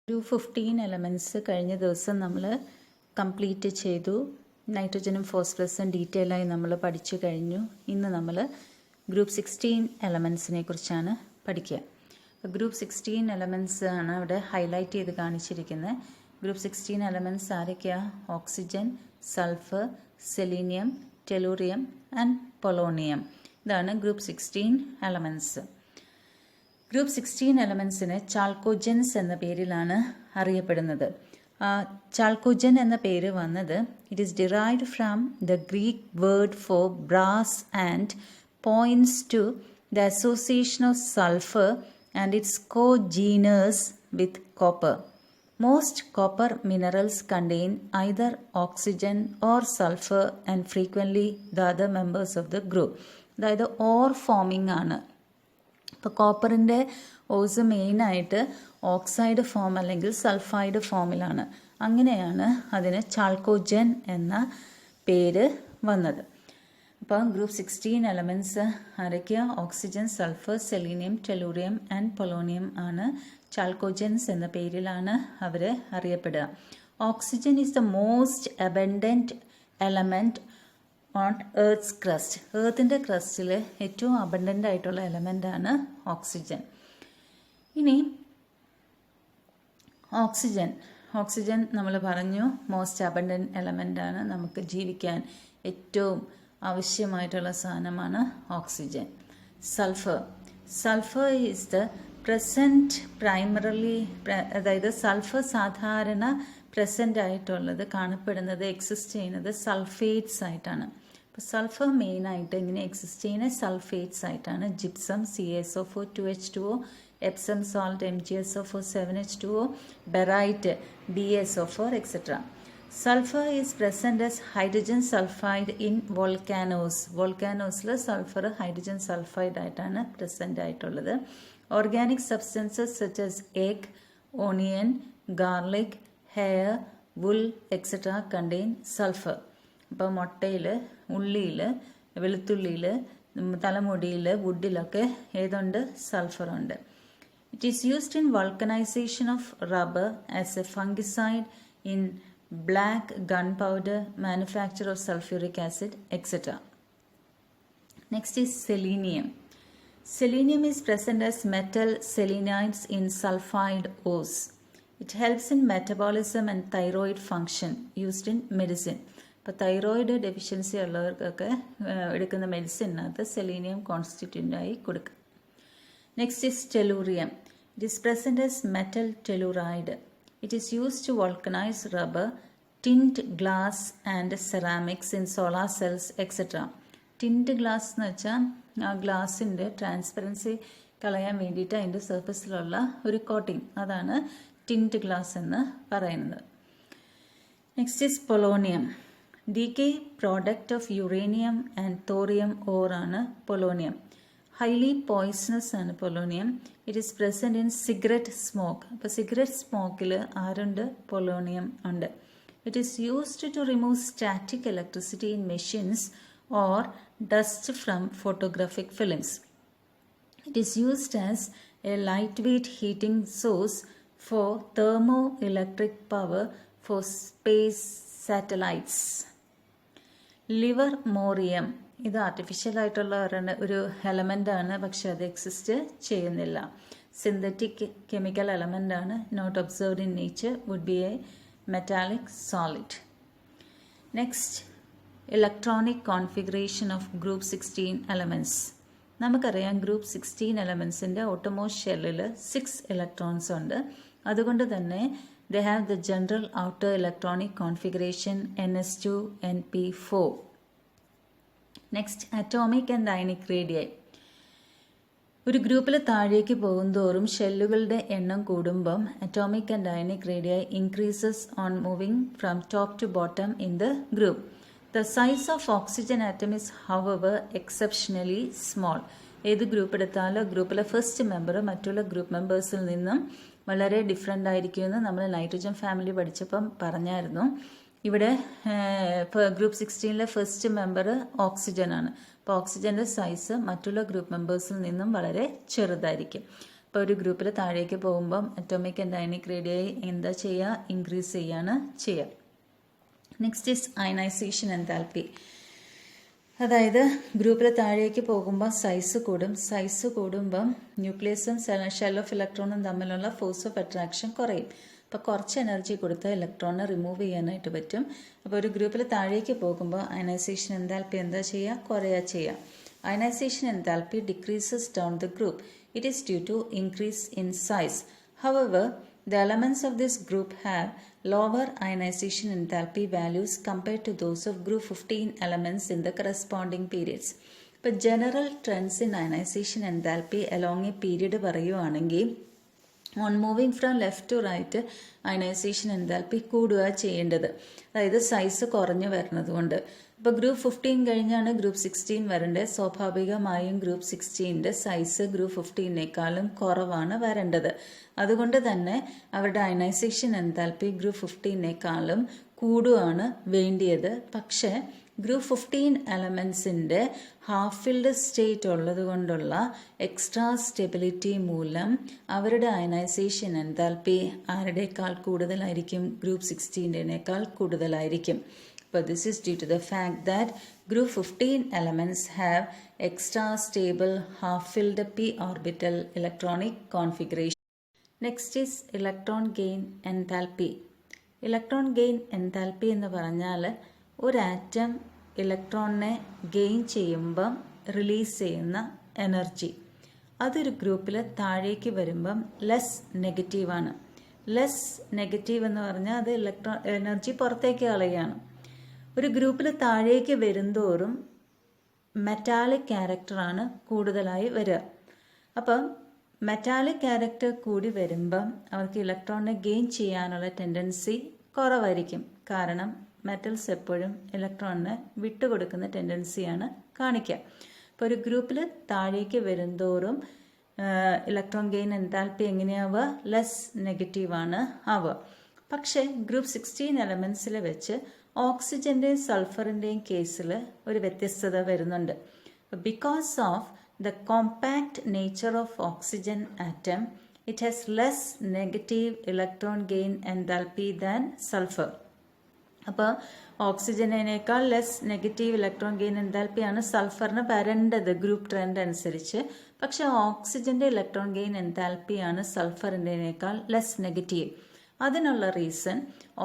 ഒരു 15 എലമെൻറ്റ്സ് കഴിഞ്ഞ ദിവസം നമ്മൾ കംപ്ലീറ്റ് ചെയ്തു. നൈട്രജനും ഫോസ്ഫറസും ഡീറ്റെയിൽ ആയി നമ്മൾ പഠിച്ചു കഴിഞ്ഞു. ഇന്ന് നമ്മൾ ഗ്രൂപ്പ് 16 എലമെൻറ്റ്സിനെ കുറിച്ചാണ് പഠിക്കുക. ഗ്രൂപ്പ് 16 എലമെൻറ്റ്സ് ആണ് ഇവിടെ ഹൈലൈറ്റ് ചെയ്ത് കാണിച്ചിരിക്കുന്നത്. ഗ്രൂപ്പ് 16 എലമെൻറ്റ്സ് ആരൊക്കെയാണ്? Oxygen, sulphur, selenium, tellurium and polonium. ഇതാണ് ഗ്രൂപ്പ് 16 എലമെൻറ്റ്സ്. ഗ്രൂപ്പ് 16 എലമെൻസിന് ചാൾക്കോജൻസ് എന്ന പേരിലാണ് അറിയപ്പെടുന്നത്. ചാൾക്കോജൻ എന്ന പേര് വന്നത് it is derived from the Greek word for brass and points to the association of sulphur and its congeners with copper. Most copper minerals contain either oxygen or sulfur and frequently the other members of the group. അതായത് ore forming ആണ്. ഇപ്പോൾ കോപ്പറിൻ്റെ ores മെയിനായിട്ട് oxide form അല്ലെങ്കിൽ sulphide ഫോമിലാണ്. അങ്ങനെയാണ് അതിന് chalcogen എന്ന പേര് വന്നത്. അപ്പോൾ ഗ്രൂപ്പ് 16 എലമെൻറ്റ്സ് ആരൊക്കെയാണ്? Oxygen, sulphur, selenium, tellurium and polonium ആണ്. ചാൾക്കോജൻസ് എന്ന പേരിലാണ് അവർ അറിയപ്പെടുക. Oxygen is the most abundant element on earth's crust. എർത്തിൻ്റെ ക്രസ്റ്റിൽ ഏറ്റവും അബണ്ടൻ്റ് ആയിട്ടുള്ള എലമെൻ്റാണ് ഓക്സിജൻ. ഇനി ഓക്സിജൻ നമ്മൾ പറഞ്ഞു മോസ്റ്റ് അബണ്ടൻ്റ് എലമെൻ്റാണ്. നമുക്ക് ജീവിക്കാൻ ഏറ്റവും ആവശ്യമായിട്ടുള്ള സാധനമാണ് oxygen. Sulphur is the present പ്രൈമറലി, അതായത് സൾഫർ സാധാരണ പ്രസൻ്റ് ആയിട്ടുള്ളത് കാണപ്പെടുന്നത് എക്സിസ്റ്റ് ചെയ്യുന്നത് സൾഫേറ്റ്സ് ആയിട്ടാണ്. അപ്പോൾ സൾഫർ മെയിനായിട്ട് ഇങ്ങനെ എക്സിസ്റ്റ് ചെയ്യുന്ന സൾഫേറ്റ്സ് ആയിട്ടാണ്. Gypsum CaSO4 2H2O, Epsom salt MgSO4 7H2O, barite BaSO4 etc. Sulfur is present as hydrogen sulfide in volcanoes. വോൾക്കാനോസിൽ സൾഫർ ഹൈഡ്രജൻ സൾഫൈഡ് ആയിട്ടാണ് പ്രസൻ്റ് ആയിട്ടുള്ളത്. Organic substances such as egg, onion, garlic, hair, wool etc. contain sulfur. ഇപ്പോൾ മുട്ടയിൽ, ഉള്ളിയിൽ, വെളുത്തുള്ളിയിൽ, തലമുടിയിൽ, വുഡിലൊക്കെ ഏതുണ്ട്? സൾഫറുണ്ട്. It is used in vulcanisation of rubber as a fungicide in black gunpowder, manufacture of sulfuric acid etc. Next is selenium. Selenium is present as metal selenides in sulfide ores. It helps in metabolism and thyroid function, used in medicine. ഇപ്പോൾ thyroid deficiency ഉള്ളവർക്കൊക്കെ എടുക്കുന്ന മെഡിസിനകത്ത് selenium കോൺസ്റ്റിറ്റ്യൂൻ്റായി കൊടുക്കുക. Next is tellurium. It is present as metal telluride. It is used to vulcanize rubber, tint glass and ceramics in solar cells etc. Tint glass എന്ന് വെച്ചാൽ ആ ഗ്ലാസിൻ്റെ transparency കളയാൻ വേണ്ടിയിട്ട് അതിൻ്റെ സർഫസിലുള്ള ഒരു കോട്ടിങ്, അതാണ് ടിൻറ്റ് ഗ്ലാസ് എന്ന് പറയുന്നത്. Next is polonium. Decay product of uranium and thorium or ആണ് പൊളോണിയം. ഹൈലി പോയ്സണസ് ആണ് polonium. It is present in cigarette smoke. അപ്പോൾ സിഗരറ്റ് സ്മോക്കിൽ ആരുണ്ട്? പൊളോണിയം ഉണ്ട്. It is used to remove static electricity in machines or dust from photographic films. It is used as a lightweight heating source for thermoelectric power for space satellites. Livermorium. ഇത് artificial ആയിട്ടുള്ള ഒരു element ആണ്, പക്ഷെ അത് exist ചെയ്യുന്നില്ല. Synthetic chemical element ആണ്. Not observed in nature. Would be a metallic solid. Next, electronic configuration of group 16 elements. നമുക്കറിയാം group 16 എലമെൻറ്റ്സിൻ്റെ ഓട്ടോമോസ്റ്റ് ഷെല്ലിൽ 6 ഇലക്ട്രോൺസ് ഉണ്ട്. അതുകൊണ്ട് തന്നെ they have the general outer electronic configuration NS2 NP4. Next, atomic and ionic radii. ഒരു ഗ്രൂപ്പിൽ താഴേക്ക് പോകുന്തോറും ഷെല്ലുകളുടെ എണ്ണം കൂടുമ്പം atomic and ionic radii increases on moving from top to bottom in the group. The size of oxygen atom is however exceptionally small. ഏത് ഗ്രൂപ്പ് എടുത്താലും ഗ്രൂപ്പിലെ ഫസ്റ്റ് മെമ്പർ മറ്റുള്ള ഗ്രൂപ്പ് മെമ്പേഴ്സിൽ നിന്നും വളരെ ഡിഫറെൻ്റ് ആയിരിക്കുമെന്ന് നമ്മൾ നൈട്രജൻ ഫാമിലി പഠിച്ചപ്പം പറഞ്ഞായിരുന്നു. ഇവിടെ ഗ്രൂപ്പ് 16 ഫസ്റ്റ് മെമ്പർ ഓക്സിജൻ ആണ്. അപ്പോൾ ഓക്സിജൻ്റെ സൈസ് മറ്റുള്ള ഗ്രൂപ്പ് മെമ്പേഴ്സിൽ നിന്നും വളരെ ചെറുതായിരിക്കും. ഇപ്പോൾ ഒരു ഗ്രൂപ്പിൽ താഴേക്ക് പോകുമ്പം അറ്റോമിക് ആൻഡ് അയണിക് റേഡിയായി എന്താ ചെയ്യുക, ഇൻക്രീസ് ചെയ്യാണ് ചെയ്യുക. Next is ionisation enthalpy. അതായത് ഗ്രൂപ്പിൽ താഴേക്ക് പോകുമ്പോൾ സൈസ് കൂടും. സൈസ് കൂടുമ്പം ന്യൂക്ലിയസും ഷെൽ ഓഫ് ഇലക്ട്രോണും തമ്മിലുള്ള ഫോഴ്സ് ഓഫ് അട്രാക്ഷൻ കുറയും. അപ്പോൾ കുറച്ച് എനർജി കൊടുത്താൽ ഇലക്ട്രോണിനെ റിമൂവ് ചെയ്യാനായിട്ട് പറ്റും. അപ്പോൾ ഒരു ഗ്രൂപ്പിൽ താഴേക്ക് പോകുമ്പോൾ അയണൈസേഷൻ എൻതാൽപ്പി എന്താ ചെയ്യുക, കുറയുക ചെയ്യുക. Ionisation enthalpy decreases down the group. It is due to increase in size. However the elements of this group have lower ionization enthalpy values compared to those of group 15 elements in the corresponding periods. ഇപ്പോൾ general trends in ionisation enthalpy along a period പറയുവാണെങ്കിൽ on moving from left to right ionisation enthalpy കൂടുക ചെയ്യേണ്ടത്. അതായത് size കുറഞ്ഞു വരുന്നത് കൊണ്ട്. ഇപ്പോൾ group 15 കഴിഞ്ഞാണ് ഗ്രൂപ്പ് 16 വരേണ്ടത്. സ്വാഭാവികമായും ഗ്രൂപ്പ് 16ന്റെ സൈസ് ഗ്രൂപ്പ് 15നേക്കാളും കുറവാണ് വരേണ്ടത്. അതുകൊണ്ട് തന്നെ അവരുടെ അയണൈസേഷൻ എൻതാൽപ്പി ഗ്രൂപ്പ് 15നേക്കാളും കൂടുകയാണ് വേണ്ടിയത്. പക്ഷേ ഗ്രൂപ്പ് 15 എലമെൻസിൻ്റെ ഹാഫ് ഫിൽഡ് സ്റ്റേറ്റ് ഉള്ളത് കൊണ്ടുള്ള എക്സ്ട്രാ സ്റ്റെബിലിറ്റി മൂലം അവരുടെ അയണൈസേഷൻ എൻതാൽപ്പി ആരുടേക്കാൾ കൂടുതലായിരിക്കും, ഗ്രൂപ്പ് 16നേക്കാൾ കൂടുതലായിരിക്കും. But this is due to the fact that group 15 elements have extra stable half-filled p orbital electronic configuration. Next is electron gain enthalpy. Electron gain enthalpy എന്ന് പറഞ്ഞാൽ ഒരു atom ഇലക്ട്രോണിനെ gain ചെയ്യുമ്പം release ചെയ്യുന്ന energy. അതൊരു ഗ്രൂപ്പിൽ താഴേക്ക് വരുമ്പം ലെസ് നെഗറ്റീവാണ്. ലെസ് നെഗറ്റീവ് എന്ന് പറഞ്ഞാൽ അത് എനർജി പുറത്തേക്ക് കളയുകയാണ്. ഒരു ഗ്രൂപ്പിൽ താഴേക്ക് വരുന്തോറും മെറ്റാലിക് ക്യാരക്ടറാണ് കൂടുതലായി വരിക. അപ്പം മെറ്റാലിക് ക്യാരക്ടർ കൂടി വരുമ്പം അവർക്ക് ഇലക്ട്രോണിനെ ഗെയിൻ ചെയ്യാനുള്ള ടെൻഡൻസി കുറവായിരിക്കും. കാരണം മെറ്റൽസ് എപ്പോഴും ഇലക്ട്രോണിനെ വിട്ടുകൊടുക്കുന്ന ടെൻഡൻസിയാണ് കാണിക്കുക. അപ്പോൾ ഒരു ഗ്രൂപ്പിൽ താഴേക്ക് വരുന്തോറും ഇലക്ട്രോൺ ഗെയിൻ എൻതാൽപ്പി എങ്ങനെയാവുക, ലെസ് നെഗറ്റീവാണ് ആവുക. പക്ഷേ ഗ്രൂപ്പ് 16 എലമെൻസിൽ വെച്ച് ഓക്സിജൻ്റെയും സൾഫറിൻ്റെയും കേസിൽ ഒരു വ്യത്യസ്തത വരുന്നുണ്ട്. Because of the compact nature of oxygen atom it has less negative electron gain enthalpy than sulphur. അപ്പോൾ ഓക്സിജനേക്കാൾ ലെസ് നെഗറ്റീവ് ഇലക്ട്രോൺ ഗെയിൻ എൻതാൽപ്പിയാണ് സൾഫറിന് വരേണ്ടത് ഗ്രൂപ്പ് ട്രെൻഡ് അനുസരിച്ച്. പക്ഷെ ഓക്സിജൻ്റെ ഇലക്ട്രോൺ ഗെയിൻ എൻതാൽപ്പിയാണ് സൾഫറിൻ്റെനേക്കാൾ ലെസ് നെഗറ്റീവ്. അതിനുള്ള റീസൺ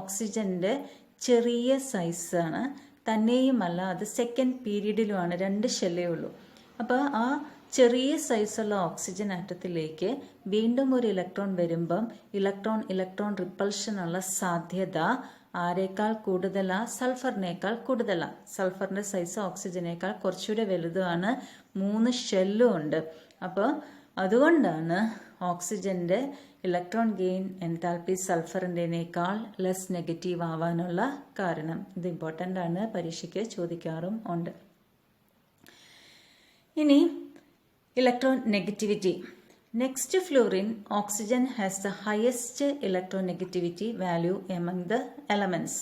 ഓക്സിജൻ്റെ ചെറിയ സൈസാണ്. തന്നെയുമല്ല അത് സെക്കൻഡ് പീരീഡിലുമാണ്, 2 ഷെല്ലേ ഉള്ളൂ. അപ്പോൾ ആ ചെറിയ സൈസുള്ള ഓക്സിജൻ ആറ്റത്തിലേക്ക് വീണ്ടും ഒരു ഇലക്ട്രോൺ വരുമ്പം ഇലക്ട്രോൺ റിപ്പൾഷനുള്ള സാധ്യത ആരേക്കാൾ കൂടുതലാണ്, സൾഫറിനേക്കാൾ കൂടുതലാണ്. സൾഫറിൻ്റെ സൈസ് ഓക്സിജനേക്കാൾ കുറച്ചുകൂടെ വലുതാണ്, 3 ഷെല്ലും ഉണ്ട്. അപ്പോൾ അതുകൊണ്ടാണ് ഓക്സിജൻ്റെ ഇലക്ട്രോൺ ഗെയിൻ എൻതാൽപ്പി സൾഫറിൻ്റെനേക്കാൾ ലെസ് നെഗറ്റീവ് ആവാനുള്ള കാരണം. ഇത് ഇമ്പോർട്ടൻ്റ് ആണ്, പരീക്ഷയ്ക്ക് ചോദിക്കാറും ഉണ്ട്. ഇനി electronegativity. Next to fluorine, oxygen has the highest electronegativity value among the elements.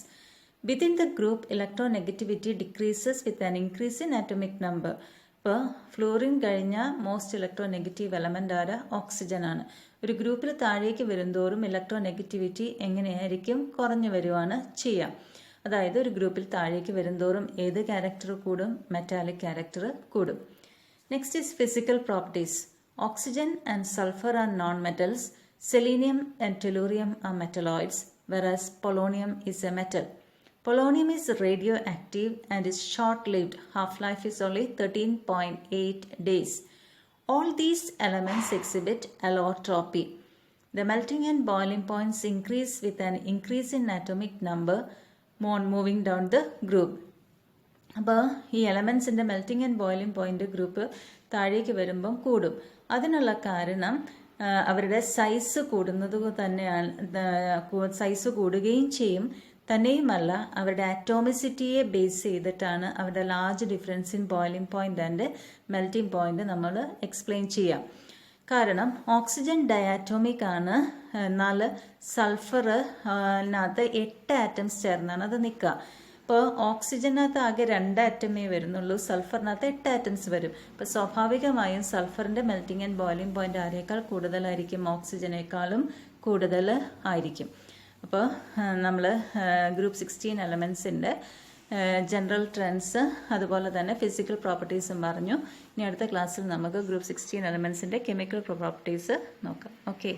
Within the group, electronegativity decreases with an increase in atomic number. ഇപ്പോൾ ഫ്ലൂറിൻ കഴിഞ്ഞ മോസ്റ്റ് ഇലക്ട്രോനെഗറ്റീവ് എലമെൻ്റ് ആര്, ഓക്സിജൻ ആണ്. ഒരു ഗ്രൂപ്പിൽ താഴേക്ക് വരുന്തോറും ഇലക്ട്രോനെഗറ്റിവിറ്റി എങ്ങനെയായിരിക്കും, കുറഞ്ഞു വരുവാണ് ചെയ്യുക. അതായത് ഒരു ഗ്രൂപ്പിൽ താഴേക്ക് വരുന്തോറും ഏത് ക്യാരക്ടർ കൂടും, മെറ്റാലിക് ക്യാരക്ടർ കൂടും. Next is physical properties. Oxygen and sulfur are non-metals. Selenium and tellurium are metalloids, whereas polonium is a metal. Polonium is radioactive and is short-lived. Half-life is only 13.8 days. All these elements exhibit allotropy. The melting and boiling points increase with an increase in atomic number moving down the group. അപ്പോൾ ഈ എലമെൻസിൻ്റെ melting and boiling point group താഴേക്ക് വരുമ്പം കൂടും. അതിനുള്ള കാരണം അവരുടെ size കൂടുന്നത് തന്നെയാണ്. സൈസ് കൂടുകയും ചെയ്യും. തന്നെയുമല്ല അവരുടെ ആറ്റോമിസിറ്റിയെ ബേസ് ചെയ്തിട്ടാണ് അവരുടെ large difference in boiling point and melting point നമ്മൾ എക്സ്പ്ലെയിൻ ചെയ്യാം. കാരണം ഓക്സിജൻ ഡയാറ്റോമിക് ആണ്, എന്നാൽ സൾഫറിനകത്ത് 8 ആറ്റംസ് ചേർന്നാണ് അത് നിൽക്കുക. ഇപ്പോൾ ഓക്സിജനകത്ത് ആകെ 2 ആറ്റമേ വരുന്നുള്ളൂ, സൾഫറിനകത്ത് 8 ആറ്റംസ് വരും. ഇപ്പോൾ സ്വാഭാവികമായും സൾഫറിൻ്റെ മെൽറ്റിംഗ് ആൻഡ് ബോയിലിംഗ് പോയിന്റ് ആരേക്കാൾ കൂടുതലായിരിക്കും? ഓക്സിജനേക്കാളും കൂടുതൽ ആയിരിക്കും. അപ്പോൾ നമ്മൾ ഗ്രൂപ്പ് 16 എലമെൻസിൻ്റെ ജനറൽ ട്രെൻഡ്സ് അതുപോലെ തന്നെ ഫിസിക്കൽ പ്രോപ്പർട്ടീസും പറഞ്ഞു. ഇനി അടുത്ത ക്ലാസ്സിൽ നമുക്ക് ഗ്രൂപ്പ് 16 എലമെൻസിൻ്റെ കെമിക്കൽ പ്രോപ്പർട്ടീസ് നോക്കാം. ഓക്കെ.